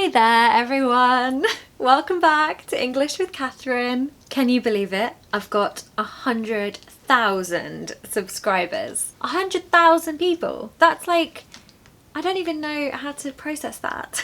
Hi there everyone! Welcome back to English with Catherine. Can you believe it? I've got 100,000 subscribers. 100,000 people! That's like, I don't even know how to process that.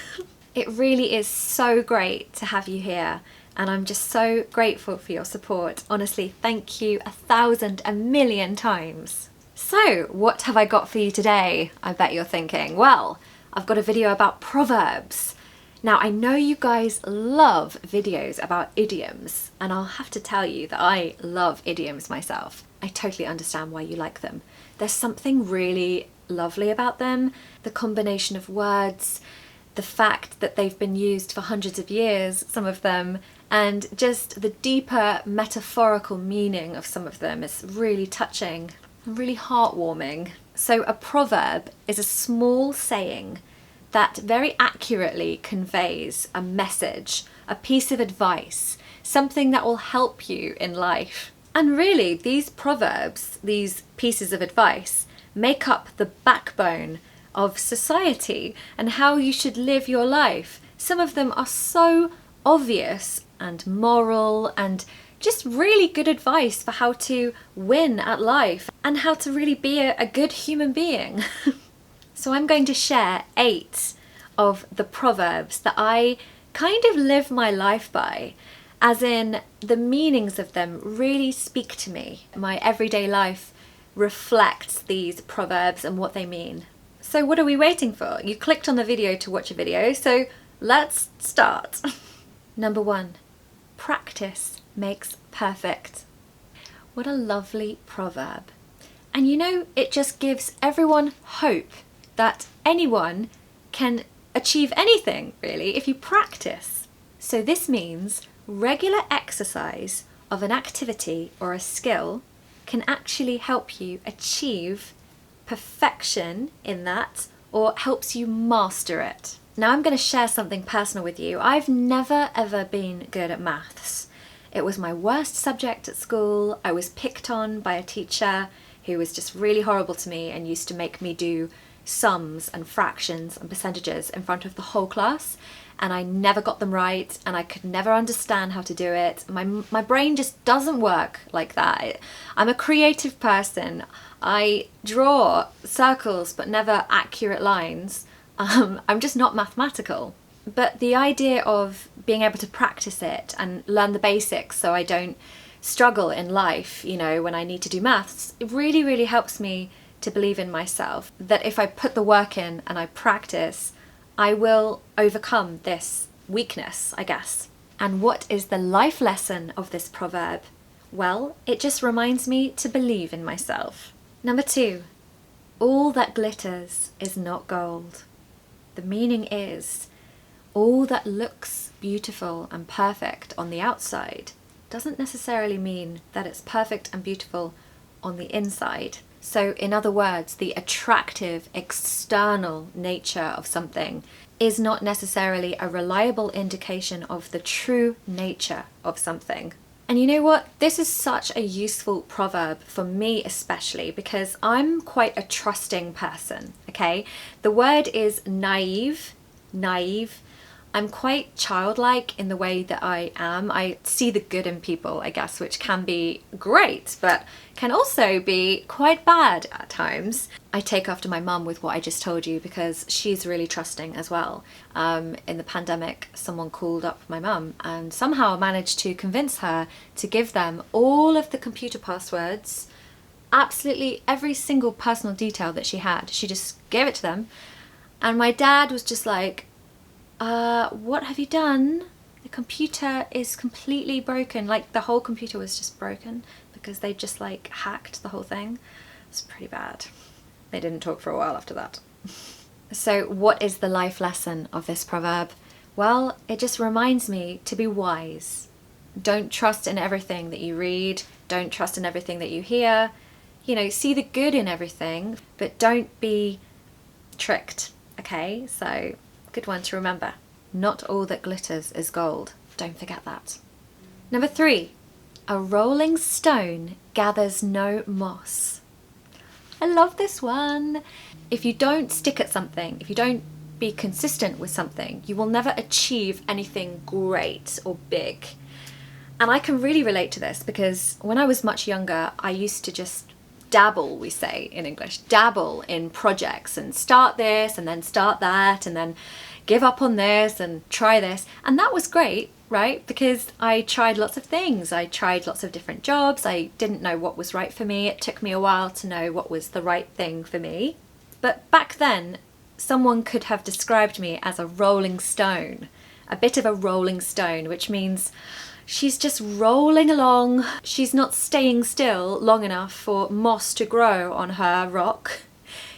It really is so great to have you here, and I'm just so grateful for your support. Honestly, thank you 1,000, a million times. So, what have I got for you today? I bet you're thinking, well, I've got a video about Proverbs. Now, I know you guys love videos about idioms, and I'll have to tell you that I love idioms myself. I totally understand why you like them. There's something really lovely about them. The combination of words, the fact that they've been used for hundreds of years, some of them, and just the deeper metaphorical meaning of some of them is really touching. Really heartwarming. So a proverb is a small saying that very accurately conveys a message, a piece of advice, something that will help you in life. And really, these proverbs, these pieces of advice, make up the backbone of society and how you should live your life. Some of them are so obvious and moral and just really good advice for how to win at life and how to really be a good human being. So I'm going to share 8 of the proverbs that I kind of live my life by, as in the meanings of them really speak to me. My everyday life reflects these proverbs and what they mean. So what are we waiting for? You clicked on the video to watch a video, so let's start. Number 1, practice makes perfect. What a lovely proverb. And you know, it just gives everyone hope that anyone can achieve anything, really, if you practice. So this means regular exercise of an activity or a skill can actually help you achieve perfection in that, or helps you master it. Now I'm going to share something personal with you. I've never ever been good at maths. It was my worst subject at school. I was picked on by a teacher who was just really horrible to me and used to make me do sums and fractions and percentages in front of the whole class, and I never got them right and I could never understand how to do it. My brain just doesn't work like that. I'm a creative person. I draw circles but never accurate lines. I'm just not mathematical. But the idea of being able to practice it and learn the basics so I don't struggle in life, you know, when I need to do maths, it really, really helps me to believe in myself, that if I put the work in and I practice, I will overcome this weakness, I guess. And what is the life lesson of this proverb? Well, it just reminds me to believe in myself. Number 2, all that glitters is not gold. The meaning is, all that looks beautiful and perfect on the outside doesn't necessarily mean that it's perfect and beautiful on the inside. So in other words, the attractive external nature of something is not necessarily a reliable indication of the true nature of something. And you know what? This is such a useful proverb for me especially, because I'm quite a trusting person, okay? The word is naive. I'm quite childlike in the way that I am. I see the good in people, I guess, which can be great, but can also be quite bad at times. I take after my mum with what I just told you because she's really trusting as well. In the pandemic, someone called up my mum and somehow managed to convince her to give them all of the computer passwords, absolutely every single personal detail that she had. She just gave it to them. And my dad was just like, what have you done? The computer is completely broken. Like, the whole computer was just broken because they just like hacked the whole thing. It's pretty bad. They didn't talk for a while after that. So what is the life lesson of this proverb? Well, it just reminds me to be wise. Don't trust in everything that you read. Don't trust in everything that you hear. You know, see the good in everything, but don't be tricked, okay? So, good one to remember. Not all that glitters is gold. Don't forget that. Number 3, a rolling stone gathers no moss. I love this one. If you don't stick at something, if you don't be consistent with something, you will never achieve anything great or big. And I can really relate to this because when I was much younger, I used to just dabble, we say in English, dabble in projects and start this and then start that and then give up on this and try this. And that was great, right? Because I tried lots of things. I tried lots of different jobs. I didn't know what was right for me. It took me a while to know what was the right thing for me. But back then, someone could have described me as a rolling stone, a bit of a rolling stone, which means she's just rolling along. She's not staying still long enough for moss to grow on her rock.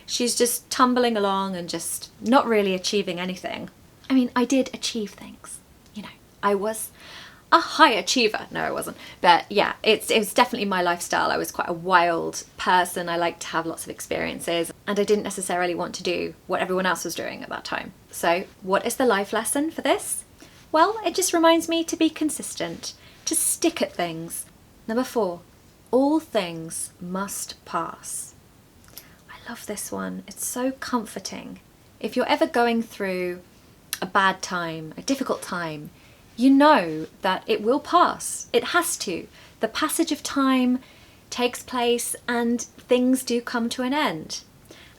She's just tumbling along and just not really achieving anything. I mean, I did achieve things, you know. I was a high achiever. No, I wasn't. But yeah, it was definitely my lifestyle. I was quite a wild person. I liked to have lots of experiences and I didn't necessarily want to do what everyone else was doing at that time. So what is the life lesson for this? Well, it just reminds me to be consistent, to stick at things. Number 4, all things must pass. I love this one. It's so comforting. If you're ever going through a bad time, a difficult time, you know that it will pass. It has to. The passage of time takes place and things do come to an end.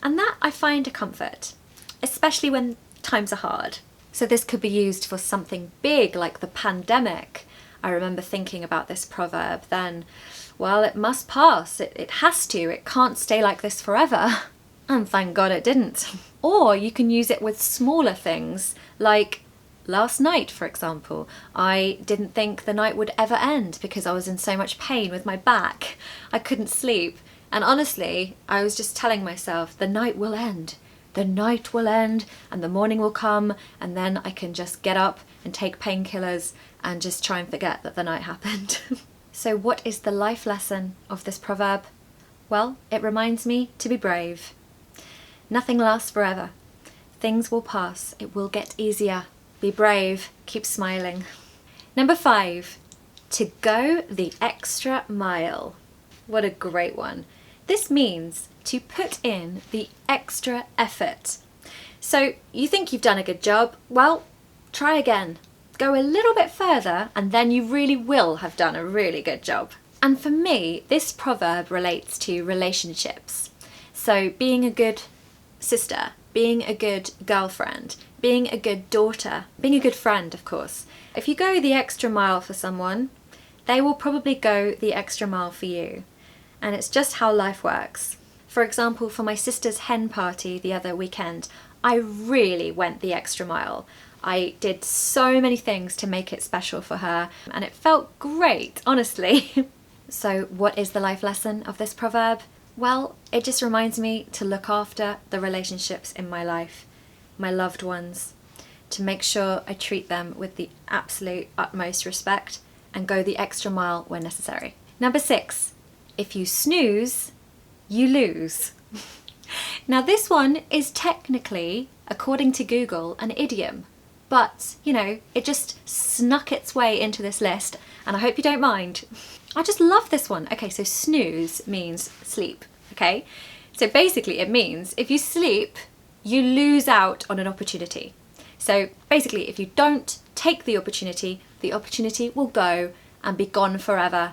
And that I find a comfort, especially when times are hard. So this could be used for something big like the pandemic. I remember thinking about this proverb then. Well, it must pass. It has to. It can't stay like this forever. And thank God it didn't. Or you can use it with smaller things like last night, for example. I didn't think the night would ever end because I was in so much pain with my back. I couldn't sleep. And honestly, I was just telling myself, the night will end. The night will end and the morning will come and then I can just get up and take painkillers and just try and forget that the night happened. So what is the life lesson of this proverb? Well, it reminds me to be brave. Nothing lasts forever. Things will pass. It will get easier. Be brave. Keep smiling. Number 5, to go the extra mile. What a great one. This means to put in the extra effort. So you think you've done a good job? Well, try again. Go a little bit further and then you really will have done a really good job. And for me, this proverb relates to relationships. So being a good sister, being a good girlfriend, being a good daughter, being a good friend, of course. If you go the extra mile for someone, they will probably go the extra mile for you. And it's just how life works. For example, for my sister's hen party the other weekend, I really went the extra mile. I did so many things to make it special for her and it felt great, honestly. So what is the life lesson of this proverb? Well, it just reminds me to look after the relationships in my life, my loved ones, to make sure I treat them with the absolute utmost respect and go the extra mile when necessary. Number 6, if you snooze, you lose. Now this one is technically, according to Google, an idiom. But, you know, it just snuck its way into this list and I hope you don't mind. I just love this one. Okay, so snooze means sleep, okay? So basically it means if you sleep, you lose out on an opportunity. So basically if you don't take the opportunity will go and be gone forever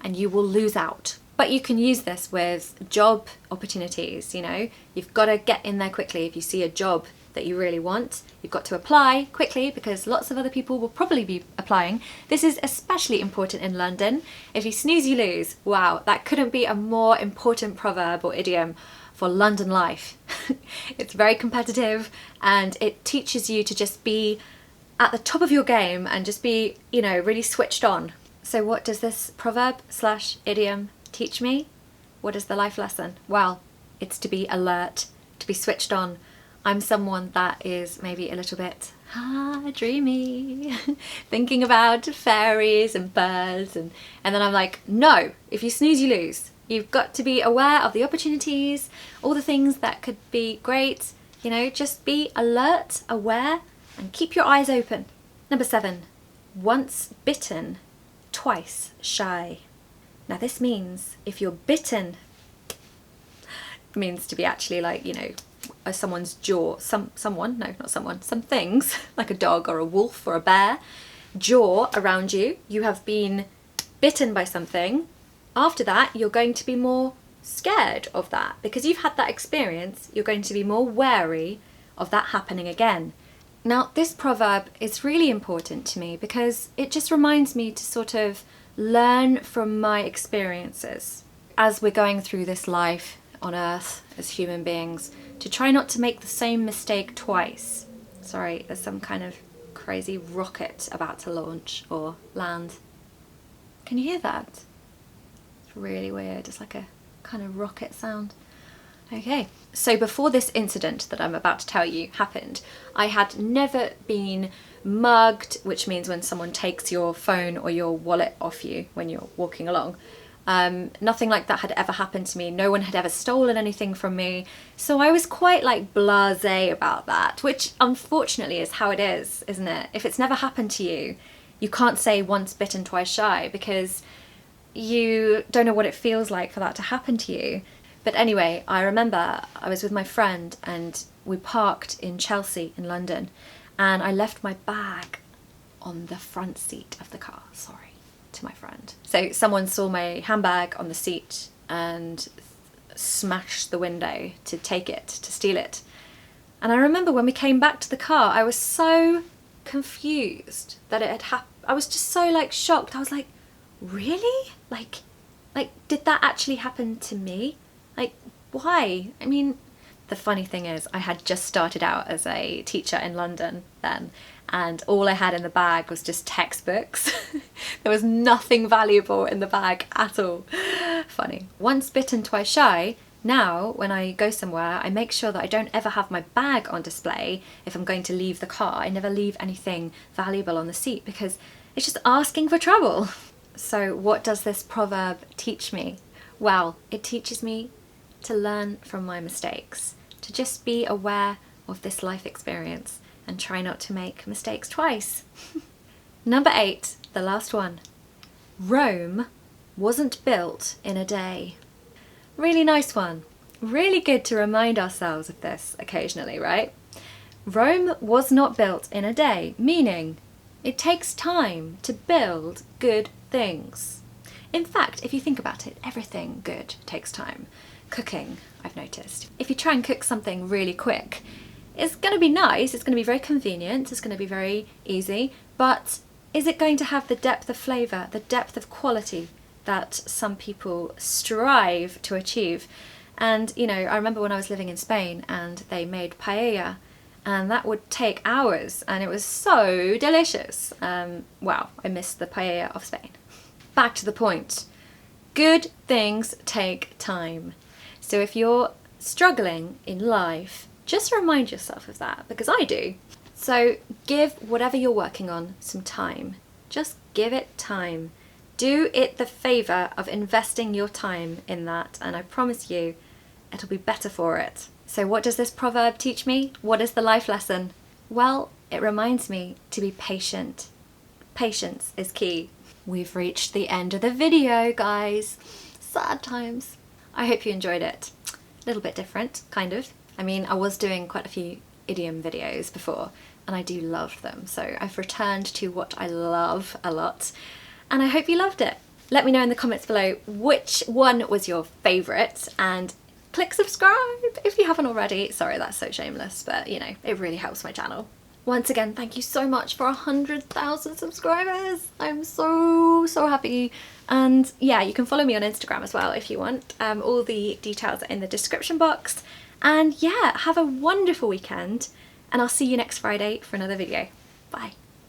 and you will lose out. But you can use this with job opportunities, you know? You've got to get in there quickly if you see a job that you really want. You've got to apply quickly because lots of other people will probably be applying. This is especially important in London. If you snooze, you lose. Wow, that couldn't be a more important proverb or idiom for London life. It's very competitive and it teaches you to just be at the top of your game and just be, you know, really switched on. So what does this proverb / idiom teach me? What is the life lesson? Well, it's to be alert, to be switched on. I'm someone that is maybe a little bit dreamy, thinking about fairies and birds and then I'm like, no, if you snooze you lose. You've got to be aware of the opportunities, all the things that could be great, you know, just be alert, aware and keep your eyes open. Number 7, once bitten, twice shy. Now this means if you're bitten, it means to be actually like, you know, someone's jaw, some things, like a dog or a wolf or a bear, jaw around you, you have been bitten by something, after that you're going to be more scared of that because you've had that experience. You're going to be more wary of that happening again. Now, this proverb is really important to me because it just reminds me to sort of learn from my experiences as we're going through this life on earth as human beings, to try not to make the same mistake twice. Sorry, there's some kind of crazy rocket about to launch or land. Can you hear that? It's really weird. It's like a kind of rocket sound. Okay, so before this incident that I'm about to tell you happened, I had never been mugged, which means when someone takes your phone or your wallet off you when you're walking along. Nothing like that had ever happened to me. No one had ever stolen anything from me. So I was quite like blasé about that, which unfortunately is how it is, isn't it? If it's never happened to you, you can't say once bitten, twice shy, because you don't know what it feels like for that to happen to you. But anyway, I remember I was with my friend and we parked in Chelsea in London, and I left my bag on the front seat of the car, sorry, to my friend. So someone saw my handbag on the seat and smashed the window to take it, to steal it. And I remember when we came back to the car, I was so confused that it had happened. I was just so like shocked. I was like, really? Like did that actually happen to me? Like, why? I mean, the funny thing is I had just started out as a teacher in London then, and all I had in the bag was just textbooks. There was nothing valuable in the bag at all. Funny. Once bitten, twice shy. Now, when I go somewhere, I make sure that I don't ever have my bag on display if I'm going to leave the car. I never leave anything valuable on the seat because it's just asking for trouble. So what does this proverb teach me? Well, it teaches me to learn from my mistakes, to just be aware of this life experience and try not to make mistakes twice. Number 8, the last one. Rome wasn't built in a day. Really nice one. Really good to remind ourselves of this occasionally, right? Rome was not built in a day, meaning it takes time to build good things. In fact, if you think about it, everything good takes time. Cooking, I've noticed. If you try and cook something really quick, it's going to be nice, it's going to be very convenient, it's going to be very easy, but is it going to have the depth of flavour, the depth of quality that some people strive to achieve? And, you know, I remember when I was living in Spain and they made paella, and that would take hours, and it was so delicious. Wow, I missed the paella of Spain. Back to the point. Good things take time. So if you're struggling in life, just remind yourself of that, because I do. So give whatever you're working on some time. Just give it time. Do it the favour of investing your time in that, and I promise you, it'll be better for it. So what does this proverb teach me? What is the life lesson? Well, it reminds me to be patient. Patience is key. We've reached the end of the video, guys. Sad times. I hope you enjoyed it. A little bit different, kind of. I mean, I was doing quite a few idiom videos before, and I do love them. So I've returned to what I love a lot, and I hope you loved it. Let me know in the comments below which one was your favourite, and click subscribe if you haven't already. Sorry, that's so shameless, but you know, it really helps my channel. Once again, thank you so much for 100,000 subscribers. I'm so happy. And yeah, you can follow me on Instagram as well if you want. All the details are in the description box. And yeah, have a wonderful weekend, and I'll see you next Friday for another video. Bye.